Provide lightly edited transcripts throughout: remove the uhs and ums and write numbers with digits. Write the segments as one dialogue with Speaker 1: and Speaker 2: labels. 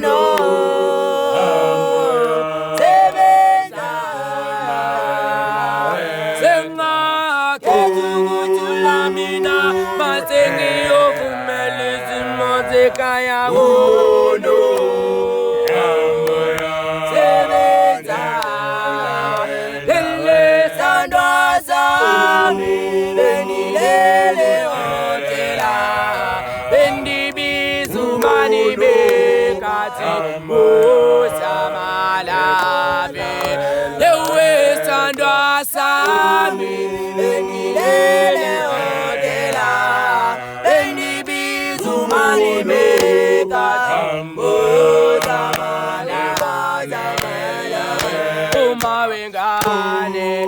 Speaker 1: no sebenza senga kezukutulamina masengi yovumelezi mozeka ya no sebenza lele sandoza benilele otela bendi bizumani bekati musamalabe lewe sandoza benilele otela bendi bizumani bekati umawengane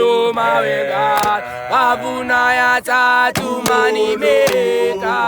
Speaker 1: umawengane abuna ya tatu mani meka